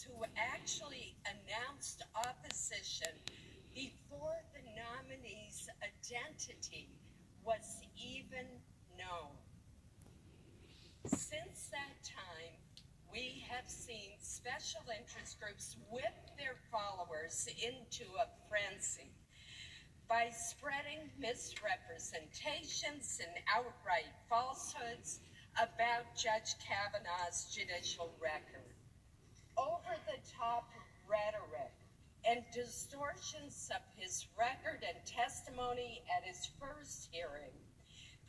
who actually announced opposition before the nominee's identity was even known. Since that time, we have seen special interest groups whip their followers into a frenzy by spreading misrepresentations and outright falsehoods about Judge Kavanaugh's judicial record. Over-the-top rhetoric and distortions of his record and testimony at his first hearing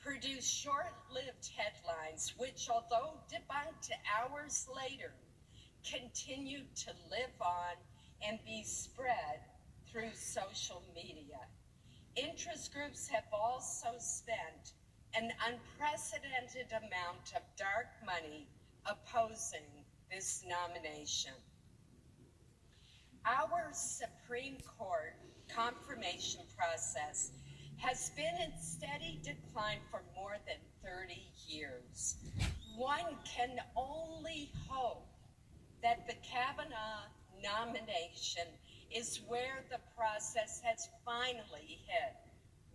produced short-lived headlines which, although debunked hours later, continued to live on and be spread through social media. Interest groups have also spent an unprecedented amount of dark money opposing this nomination. Our Supreme Court confirmation process has been in steady decline for more than 30 years. One can only hope that the Kavanaugh nomination is where the process has finally hit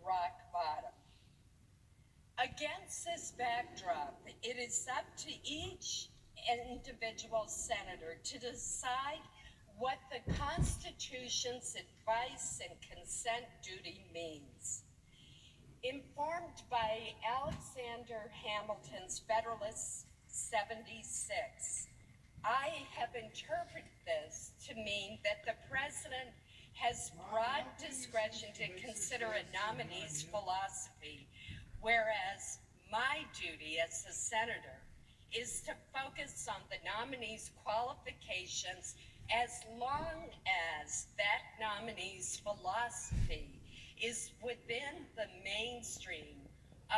rock bottom. Against this backdrop, it is up to each individual senator to decide what the Constitution's advice and consent duty means. Informed by Alexander Hamilton's Federalist 76, I have interpreted this to mean that the president has broad discretion to consider a nominee's philosophy, whereas my duty as a senator is to focus on the nominee's qualifications as long as that nominee's philosophy is within the mainstream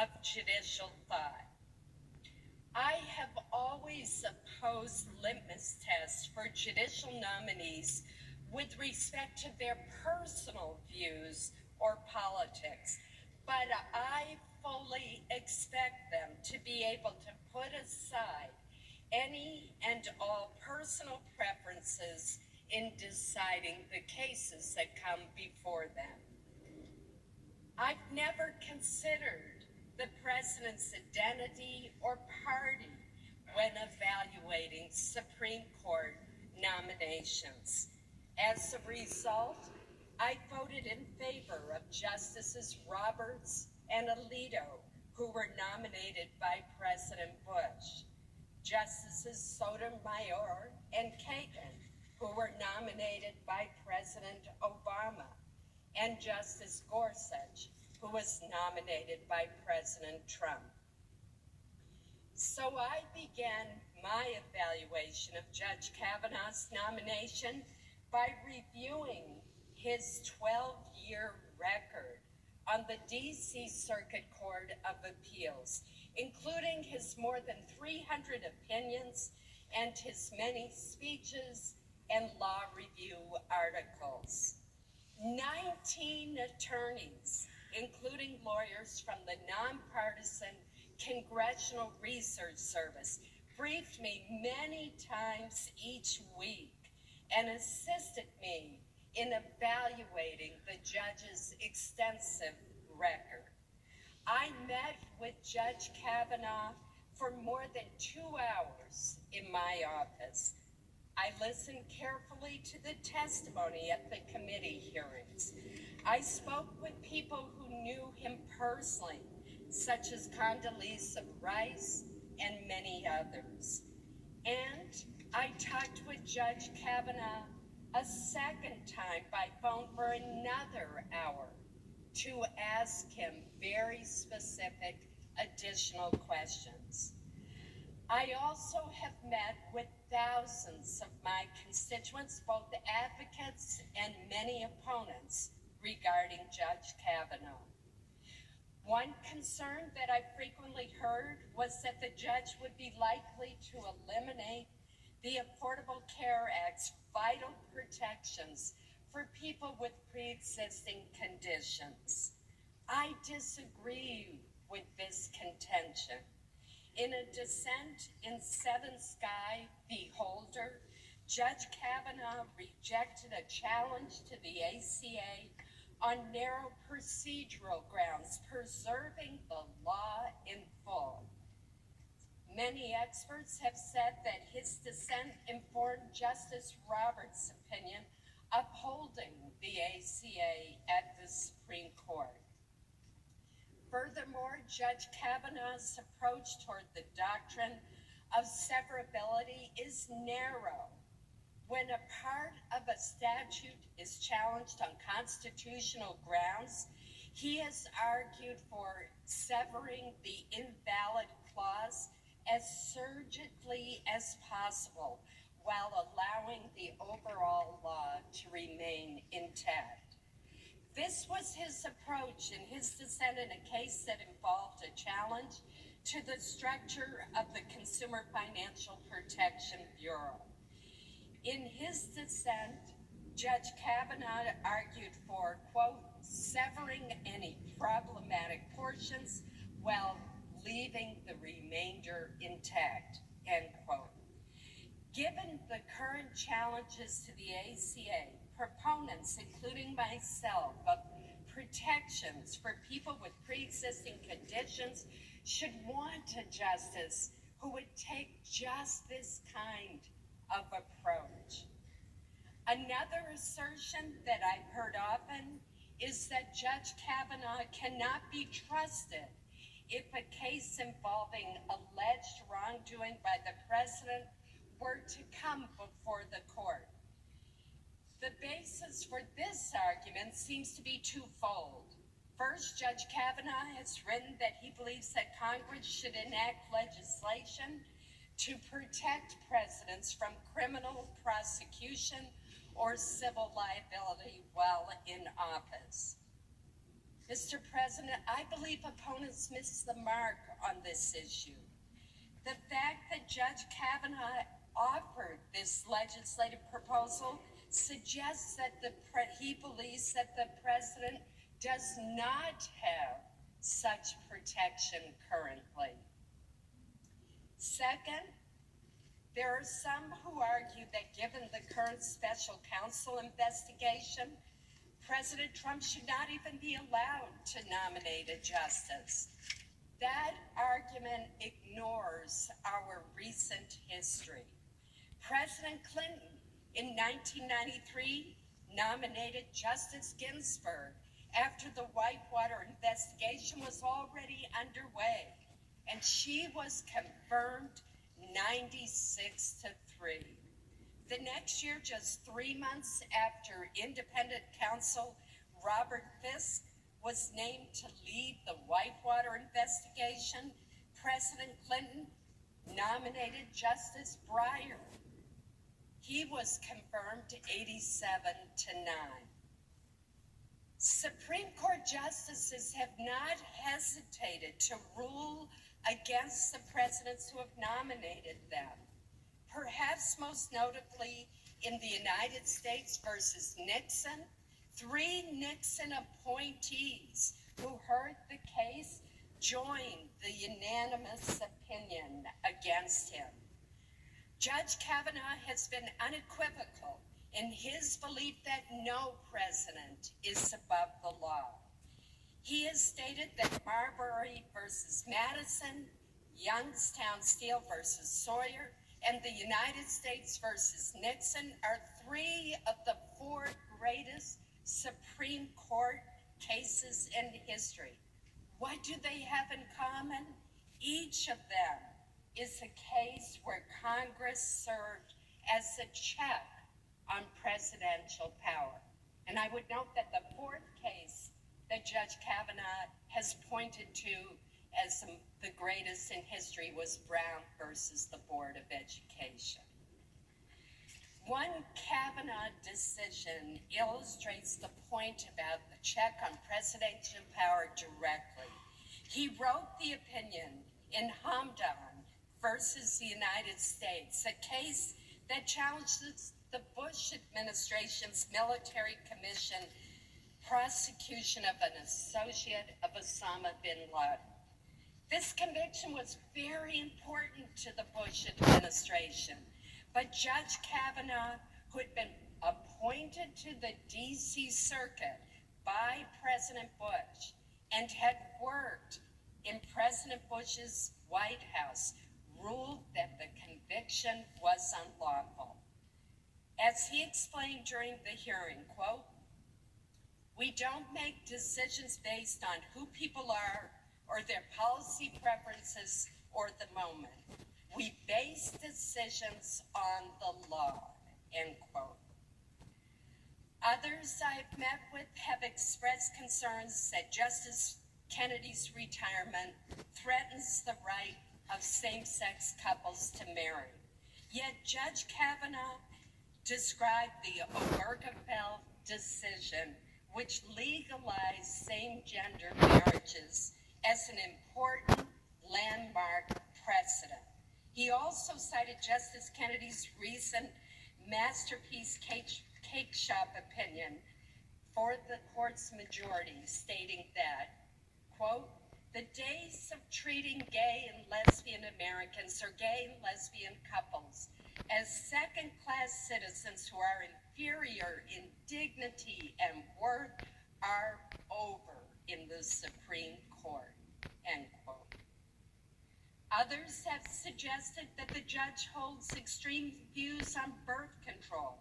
of judicial thought. I have always opposed litmus tests for judicial nominees with respect to their personal views or politics, but I fully expect them to be able to put aside any and all personal preferences in deciding the cases that come before them. I've never considered the president's identity or party when evaluating Supreme Court nominations. As a result, I voted in favor of Justices Roberts and Alito, who were nominated by President Bush, Justices Sotomayor and Kagan, who were nominated by President Obama, and Justice Gorsuch, who was nominated by President Trump. So I began my evaluation of Judge Kavanaugh's nomination by reviewing his 12-year record on the D.C. Circuit Court of Appeals, including his more than 300 opinions and his many speeches and law review articles. 19 attorneys, including lawyers from the nonpartisan Congressional Research Service, briefed me many times each week and assisted me in evaluating the judge's extensive record. I met with Judge Kavanaugh for more than 2 hours in my office. I listened carefully to the testimony at the committee hearings. I spoke with people who knew him personally, such as Condoleezza Rice and many others. And I talked with Judge Kavanaugh a second time by phone for another hour to ask him very specific additional questions. I also have met with thousands of my constituents, both advocates and many opponents, regarding Judge Kavanaugh. One concern that I frequently heard was that the judge would be likely to eliminate the Affordable Care Act's vital protections for people with pre-existing conditions. I disagree with this contention. In a dissent in Seven Sky v. Holder, Judge Kavanaugh rejected a challenge to the ACA on narrow procedural grounds, preserving the law in full. Many experts have said that his dissent informed Justice Roberts' opinion upholding the ACA at the Supreme Court. Furthermore, Judge Kavanaugh's approach toward the doctrine of severability is narrow. When a part of a statute is challenged on constitutional grounds, he has argued for severing the invalid clause as surgically as possible while allowing the overall law to remain intact. This was his approach in his dissent in a case that involved a challenge to the structure of the Consumer Financial Protection Bureau. In his dissent, Judge Kavanaugh argued for, quote, severing any problematic portions while leaving the remainder intact, end quote. Given the current challenges to the ACA, proponents, including myself, of protections for people with pre-existing conditions should want a justice who would take just this kind of approach. Another assertion that I've heard often is that Judge Kavanaugh cannot be trusted if a case involving alleged wrongdoing by the president were to come before the court. The basis for this argument seems to be twofold. First, Judge Kavanaugh has written that he believes that Congress should enact legislation to protect presidents from criminal prosecution or civil liability while in office. Mr. President, I believe opponents miss the mark on this issue. The fact that Judge Kavanaugh offered this legislative proposal suggests that he believes that the president does not have such protection currently. Second, there are some who argue that given the current special counsel investigation, President Trump should not even be allowed to nominate a justice. That argument ignores our recent history. President Clinton in 1993 nominated Justice Ginsburg after the Whitewater investigation was already underway, and she was confirmed 96-3. The next year, just 3 months after independent counsel Robert Fisk was named to lead the Whitewater investigation, President Clinton nominated Justice Breyer. He was confirmed 87-9. Supreme Court justices have not hesitated to rule against the presidents who have nominated them. Perhaps most notably in the United States versus Nixon, 3 Nixon appointees who heard the case joined the unanimous opinion against him. Judge Kavanaugh has been unequivocal in his belief that no president is above the law. He has stated that Marbury versus Madison, Youngstown Steel versus Sawyer, and the United States versus Nixon are 3 of the 4 greatest Supreme Court cases in history. What do they have in common? Each of them is a case where Congress served as a check on presidential power. And I would note that the 4th case that Judge Kavanaugh has pointed to as the greatest in history was Brown versus the Board of Education. One Kavanaugh decision illustrates the point about the check on presidential power directly. He wrote the opinion in Hamdan versus the United States, a case that challenges the Bush administration's military commission prosecution of an associate of Osama bin Laden. This conviction was very important to the Bush administration, But Judge Kavanaugh, who had been appointed to the D.C. Circuit by President Bush and had worked in President Bush's White House, ruled that the conviction was unlawful. As he explained during the hearing, quote, "We don't make decisions based on who people are or their policy preferences or the moment. We base decisions on the law," end quote. Others I've met with have expressed concerns that Justice Kennedy's retirement threatens the right of same-sex couples to marry. Yet Judge Kavanaugh described the Obergefell decision, which legalized same-gender marriages, as an important landmark precedent. He also cited Justice Kennedy's recent masterpiece cake shop opinion for the court's majority, stating that, quote, "The days of treating gay and lesbian Americans or gay and lesbian couples as second-class citizens who are inferior in dignity and worth are over in the Supreme Court," end quote. Others have suggested that the judge holds extreme views on birth control.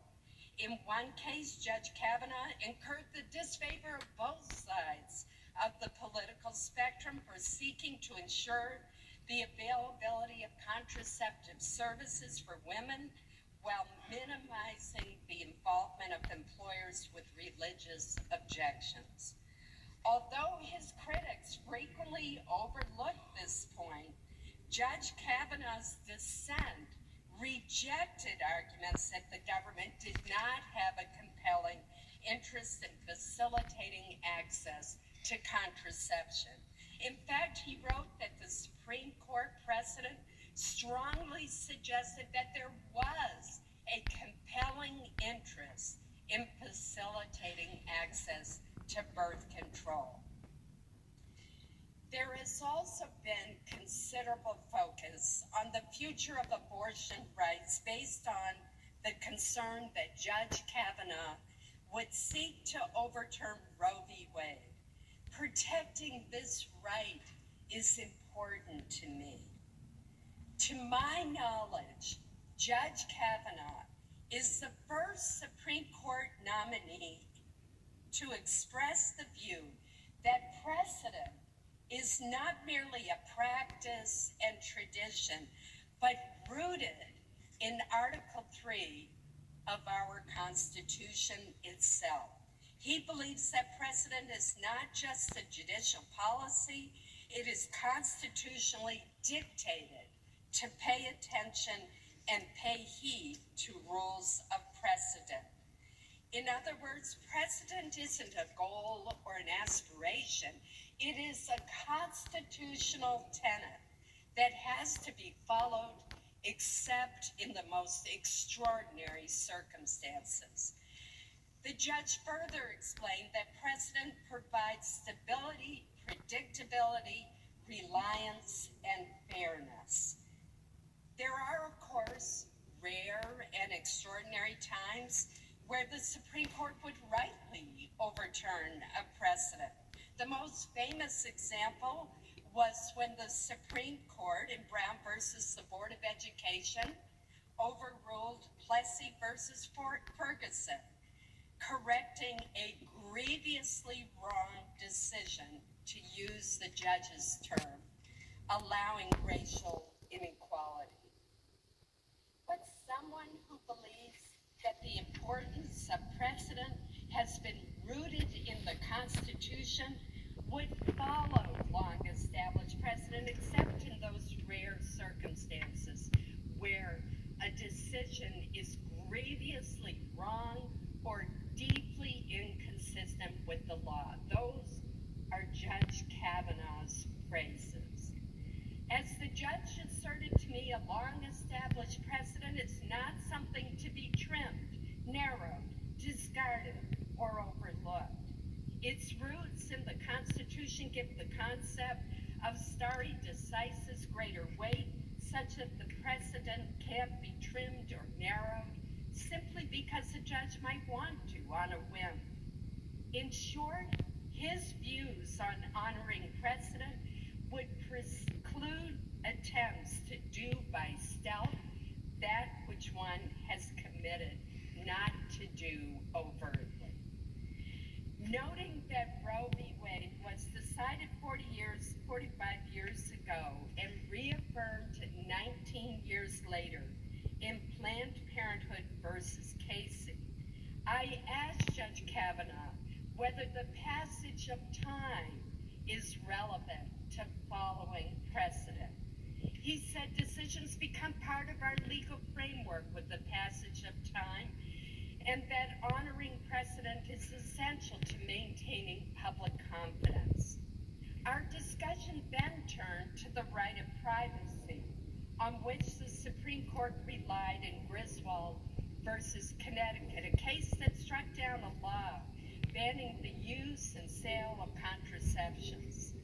In one case, Judge Kavanaugh incurred the disfavor of both sides of the political spectrum for seeking to ensure the availability of contraceptive services for women while minimizing the involvement of employers with religious objections. Although his critics frequently overlook this point, Judge Kavanaugh's dissent rejected arguments that the government did not have a compelling interest in facilitating access to contraception. In fact, he wrote that the Supreme Court precedent strongly suggested that there was a compelling interest in facilitating access to birth control. There has also been considerable focus on the future of abortion rights based on the concern that Judge Kavanaugh would seek to overturn Roe v. Wade. Protecting this right is important to me. To my knowledge, Judge Kavanaugh is the first Supreme Court nominee to express the view that precedent is not merely a practice and tradition, but rooted in Article 3 of our Constitution itself. He believes that precedent is not just a judicial policy, it is constitutionally dictated to pay attention and pay heed to rules of precedent. In other words, precedent isn't a goal or an aspiration. It is a constitutional tenet that has to be followed except in the most extraordinary circumstances. The judge further explained that precedent provides stability, predictability, reliance, and fairness. There are, of course, rare and extraordinary times where the Supreme Court would rightly overturn a precedent. The most famous example was when the Supreme Court in Brown versus the Board of Education overruled Plessy versus Ferguson, correcting a grievously wrong decision, to use the judge's term, allowing racial inequality. But someone who believes that the importance of precedent has been rooted in the Constitution would follow long-established precedent, except in those rare circumstances where a decision is grievously wrong or deeply inconsistent with the law. Those are Judge Kavanaugh's phrases. As the judge asserted to me, a long-established precedent is not something to be trimmed, narrowed, discarded, or overlooked. Its roots in the Constitution give the concept of stare decisis greater weight, such that the precedent can't be trimmed or narrowed simply because the judge might want to on a whim. In short, his views on honoring precedent would preclude attempts to do by stealth that which one has committed not to do overtly. Noting that Roe v. Wade was decided 45 years ago and reaffirmed 19 years later in Planned Parenthood versus Casey, I asked Judge Kavanaugh whether the passage of time is relevant to following precedent. He said decisions become part of our legal framework with the passage of time, and that honoring precedent is essential to maintaining public confidence. Our discussion then turned to the right of privacy, on which the Supreme Court relied in Griswold versus Connecticut, a case that struck down a law banning the use and sale of contraceptions.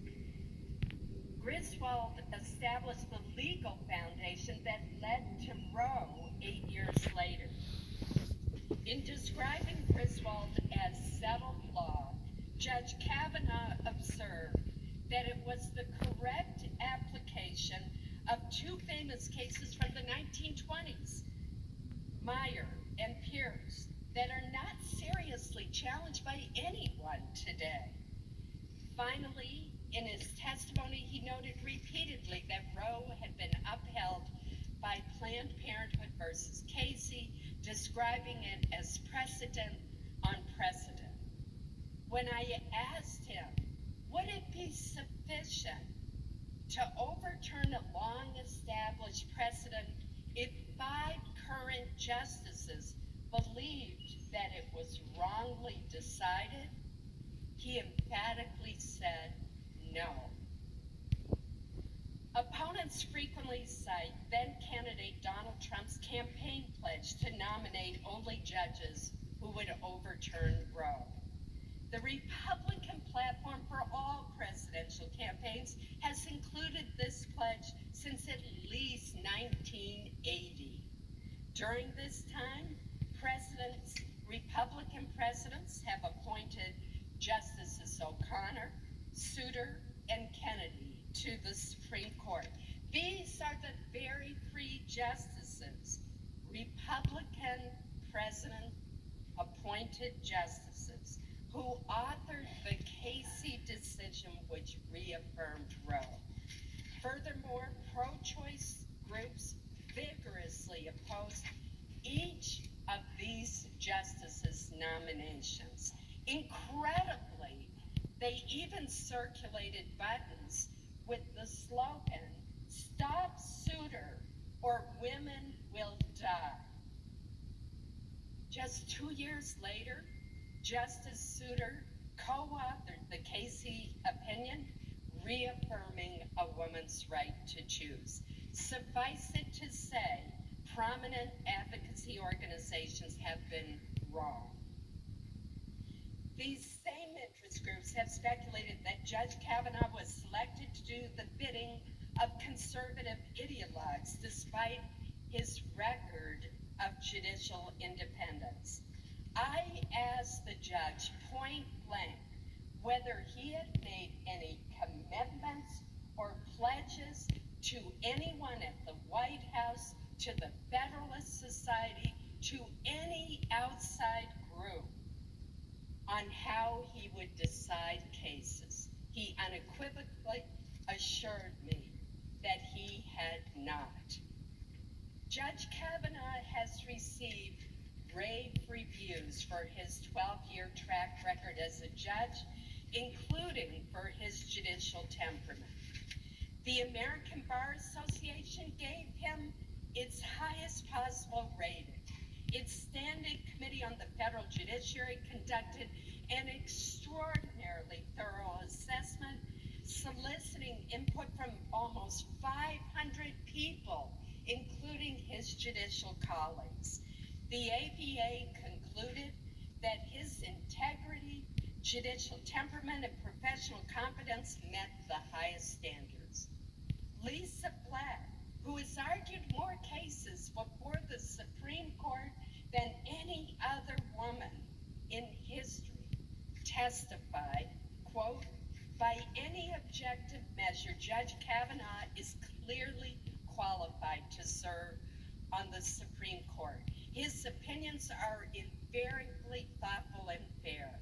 Griswold established the legal foundation that led to Roe 8 years later. In describing Griswold as settled law, Judge Kavanaugh observed that it was the correct application of two famous cases from the 1920s, Meyer and Pierce, that are not seriously challenged by anyone today. Finally, in his testimony, he noted repeatedly that Roe had been upheld by Planned Parenthood versus Casey, describing it as precedent on precedent. When I asked him, would it be sufficient to overturn a long-established precedent if 5 current justices believed that it was wrongly decided? He emphatically said no. Opponents frequently cite then-candidate Donald Trump's campaign pledge to nominate only judges who would overturn Roe. The Republican platform for all presidential campaigns has included this pledge since at least 1980. During this time, Republican presidents have appointed Justices O'Connor, Souter, and Kennedy to the Supreme Court. These are the very 3 justices, Republican president-appointed justices, who authored the Casey decision which reaffirmed Roe. Furthermore, pro-choice groups vigorously opposed each of these justices' nominations. Incredibly, they even circulated buttons with the slogan, "Stop Souter or women will die." Just 2 years later, Justice Souter co-authored the Casey opinion, reaffirming a woman's right to choose. Suffice it to say, prominent advocacy organizations have been wrong. These same interest groups have speculated that Judge Kavanaugh was selected to do the bidding of conservative ideologues despite his record of judicial independence. I asked the judge point blank whether he had made any commitments or pledges to anyone at the White House, to the Federalist Society, to any outside group on how he would decide cases. He unequivocally assured me that he had not. Judge Kavanaugh has received rave reviews for his 12-year track record as a judge, including for his judicial temperament. The American Bar Association gave him its highest possible rating. Its Standing Committee on the Federal Judiciary conducted an extraordinarily thorough assessment, soliciting input from almost 500 people, including his judicial colleagues. The ABA concluded that his integrity, judicial temperament, and professional competence met the highest standards. Lisa Black, who has argued more cases before the Supreme Court than any other woman in history, testified, quote, "By any objective measure, Judge Kavanaugh is clearly qualified to serve on the Supreme Court. His opinions are invariably thoughtful and fair."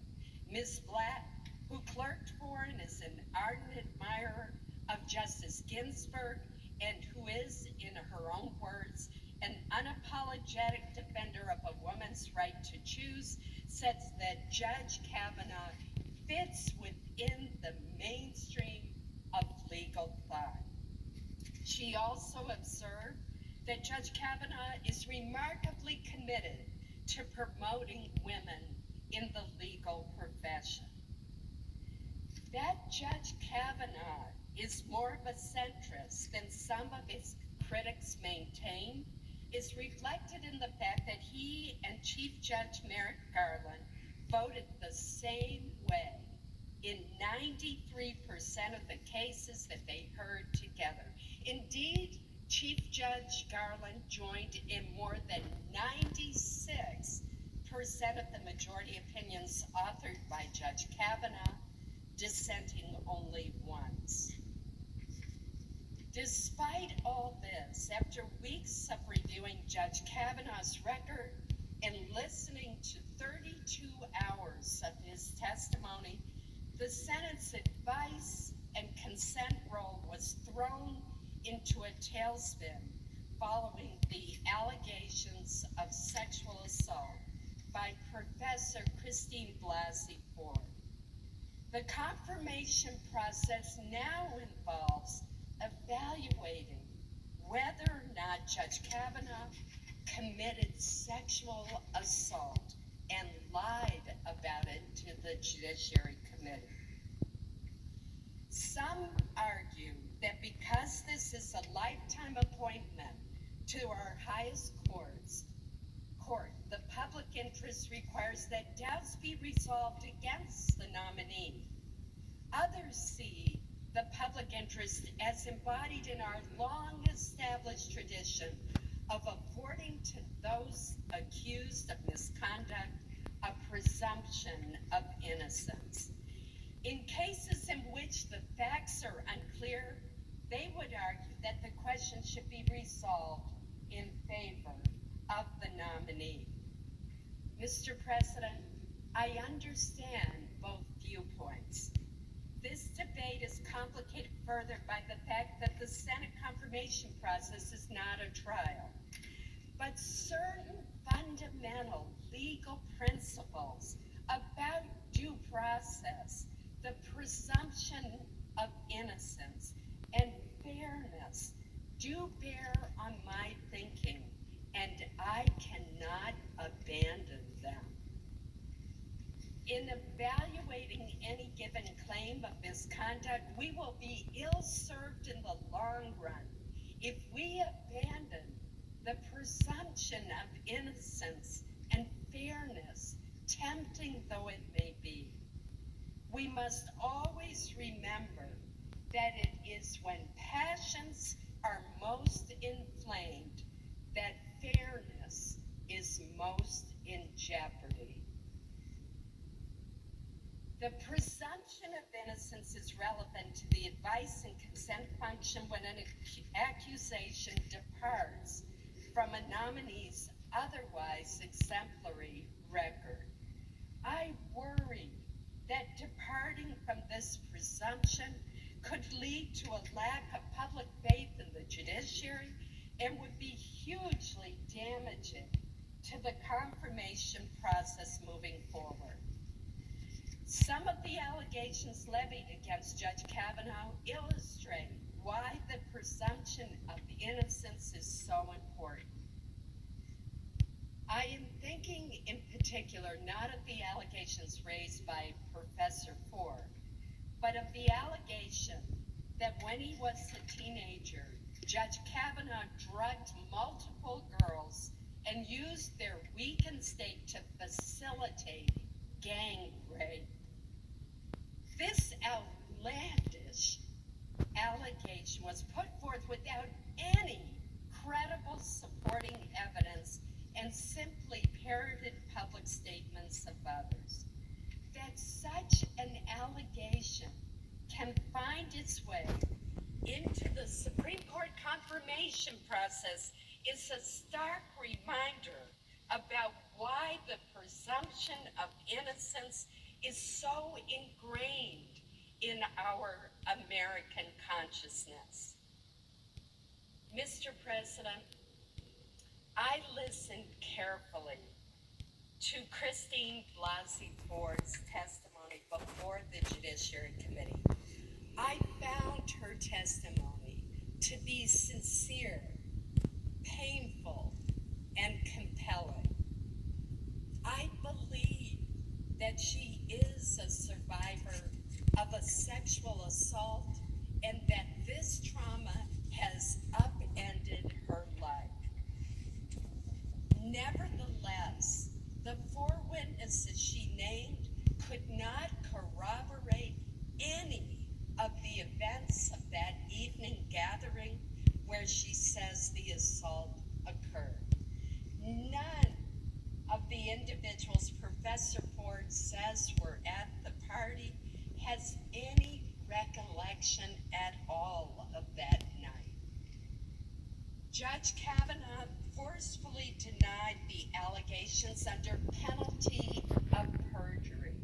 Ms. Blatt, who clerked for and is an ardent admirer of Justice Ginsburg, and who is, in her own words, an unapologetic defender of a woman's right to choose, says that Judge Kavanaugh fits within the mainstream of legal thought. She also observed that Judge Kavanaugh is remarkably committed to promoting women in the legal profession. That Judge Kavanaugh is more of a centrist than some of his critics maintain is reflected in the fact that he and Chief Judge Merrick Garland voted the same way in 93% of the cases that they heard together. Indeed, Chief Judge Garland joined in more than 96% of the majority opinions authored by Judge Kavanaugh, dissenting only once. Despite all this, after weeks of reviewing Judge Kavanaugh's record and listening to 32 hours of his testimony, the Senate's advice and consent role was thrown into a tailspin following the allegations of sexual assault by Professor Christine Blasey Ford. The confirmation process now involves evaluating whether or not Judge Kavanaugh committed sexual assault and lied about it to the Judiciary Committee. Some argue that because this is a lifetime appointment to our highest court, the public interest requires that doubts be resolved against the nominee. Others see the public interest as embodied in our long-established tradition of affording to those accused of misconduct a presumption of innocence. In cases in which the facts are unclear, they would argue that the question should be resolved in favor of the nominee. Mr. President, I understand both viewpoints. This debate is complicated further by the fact that the Senate confirmation process is not a trial. But certain fundamental legal principles about due process, the presumption of innocence, and fairness do bear on my thinking, and I cannot abandon them. In evaluating any given claim of misconduct, we will be ill-served in the long run if we abandon the presumption of innocence and fairness, tempting though it may be. We must always remember that it is when passions are most inflamed that fairness is most in jeopardy. The presumption of innocence is relevant to the advice and consent function when an accusation departs from a nominee's otherwise exemplary record. I worry that departing from this presumption could lead to a lack of public faith in the judiciary and would be hugely damaging to the confirmation process moving forward. Some of the allegations levied against Judge Kavanaugh illustrate why the presumption of innocence is so important. I am thinking in particular not of the allegations raised by Professor Ford, but of the allegation that when he was a teenager, Judge Kavanaugh drugged multiple girls and used their weakened state to facilitate gang rape. This outlandish allegation was put forth without any credible supporting evidence and simply parroted public statements of others. That such an allegation can find its way into the Supreme Court confirmation process is a stark reminder about why the presumption of innocence is so ingrained in our American consciousness. Mr. President, I listened carefully to Christine Blasey Ford's testimony before the Judiciary Committee. I found her testimony to be sincere, painful, and compelling. I believe that she is a survivor of a sexual assault and that this trauma has upended her life. Nevertheless, the 4 witnesses she named could not corroborate any of the events of that evening gathering where she says the assault occurred. None of the individuals Professor Ford says were at the party has any recollection at all of that night. Judge Kavanaugh forcefully denied the allegations under penalty of perjury.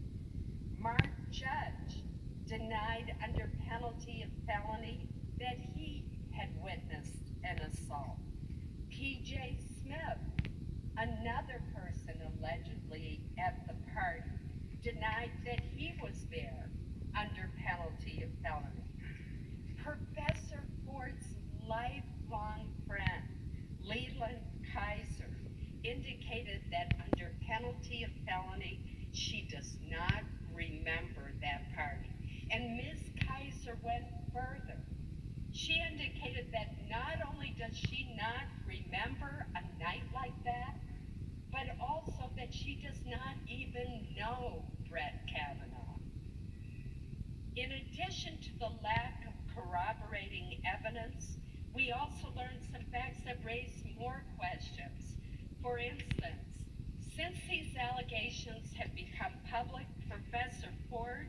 Mark Judge denied under penalty of felony that he had witnessed an assault. P.J. Smith, another person allegedly at the party, denied that he was there under penalty of felony. Professor Ford's lifelong friend, Leland Kaiser, indicated that under penalty of felony, she does not remember that party. And Ms. Kaiser went further. She indicated that not only does she not remember a night like that, but also that she does not even know Brett Kavanaugh. In addition to the lack of corroborating evidence, we also learned some facts that raise more questions. For instance, since these allegations have become public, Professor Ford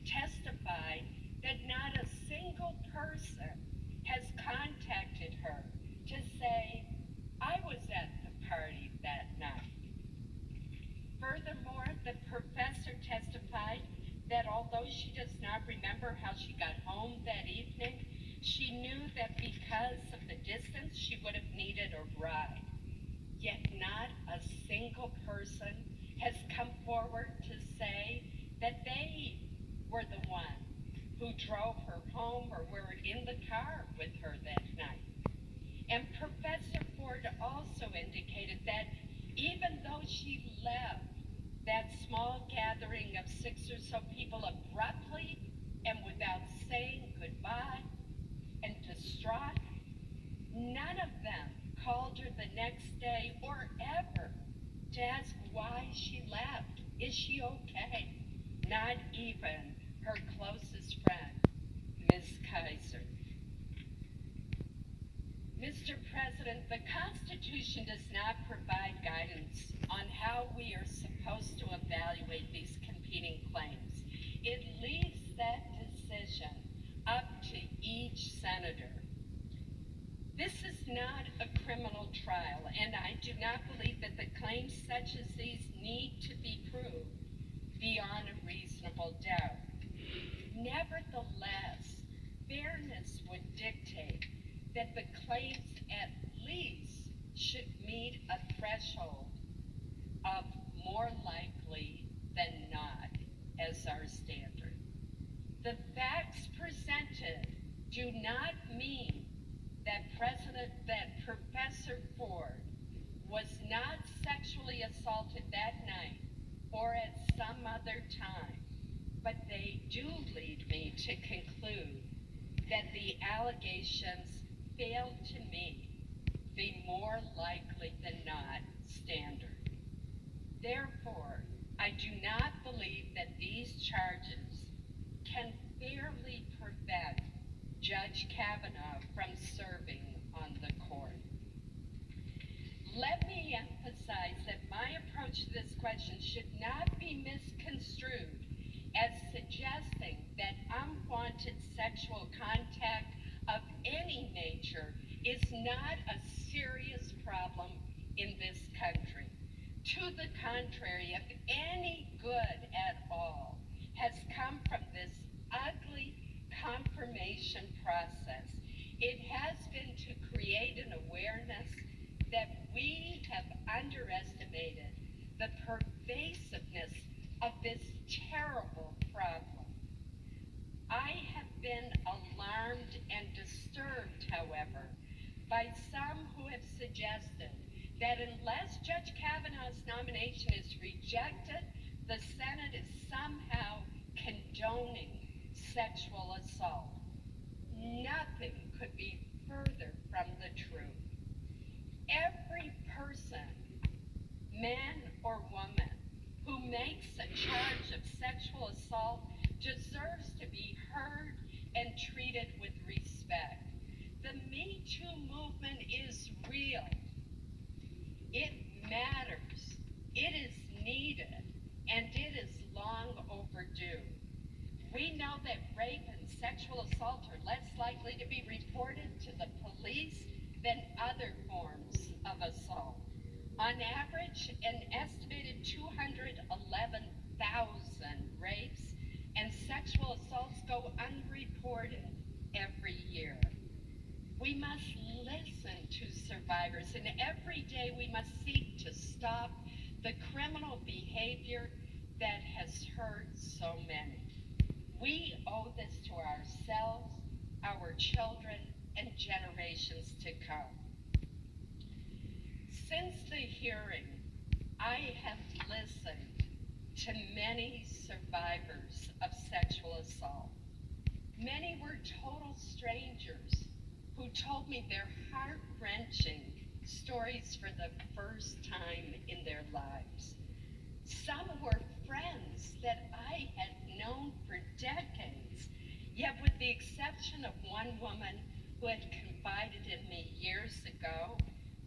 testified that not a single person has contacted her to say, I was at the party that night. Furthermore, the professor testified that although she does not remember how she got home that evening, she knew that because of the distance, she would have needed a ride. Yet not a single person has come forward to say that they were the one who drove her home or were in the car with her that night. And Professor Ford also indicated that even though she left that small gathering of 6 or so people abruptly and without saying goodbye and distraught, none of them called her the next day or ever to ask why she left. Is she okay? Not even her closest friend, Ms. Kaiser. Mr. President, the Constitution does not provide guidance on how we are supposed to evaluate these competing claims. It leaves that decision up to each senator. This is not a criminal trial, and I do not believe that the claims such as these need to be proved beyond a reasonable doubt. Nevertheless, fairness would dictate that the claims at least should meet a threshold of more likely than not as our standard. The facts presented do not mean that Professor Ford was not sexually assaulted that night or at some other time, but they do lead me to conclude that the allegations fail to meet the more likely than not standard. Therefore, I do not believe that these charges can fairly prevent Judge Kavanaugh from serving on the question should not be misconstrued as suggesting that unwanted sexual contact of any nature is not a serious problem in this country. To the contrary, if any good at all has come from this ugly confirmation process, it has been to create an awareness that we have underestimated the pervasiveness of this terrible problem. I have been alarmed and disturbed, however, by some who have suggested that unless Judge Kavanaugh's nomination is rejected, the Senate is somehow condoning sexual assault. Nothing could be further from the truth. Every person, man or woman, who makes a charge of sexual assault deserves to be heard and treated with respect. The Me Too movement is real. It matters. It is needed, and it is long overdue. We know that rape and sexual assault are less likely to be reported to the police than other forms of assault. On average, an estimated 211,000 rapes and sexual assaults go unreported every year. We must listen to survivors, and every day we must seek to stop the criminal behavior that has hurt so many. We owe this to ourselves, our children, and generations to come. Since the hearing, I have listened to many survivors of sexual assault. Many were total strangers who told me their heart-wrenching stories for the first time in their lives. Some were friends that I had known for decades, yet with the exception of one woman who had confided in me years ago,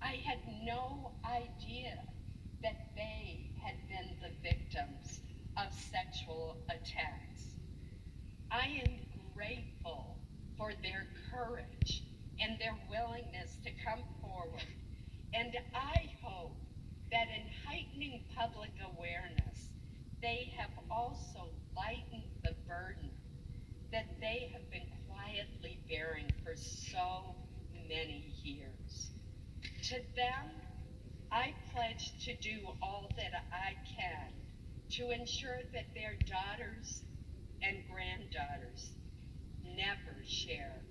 I had no idea that they had been the victims of sexual attacks. I am grateful for their courage and their willingness to come forward, and I hope that in heightening public awareness, they have also lightened the burden that they have been quietly bearing for so many years. To them, I pledge to do all that I can to ensure that their daughters and granddaughters never share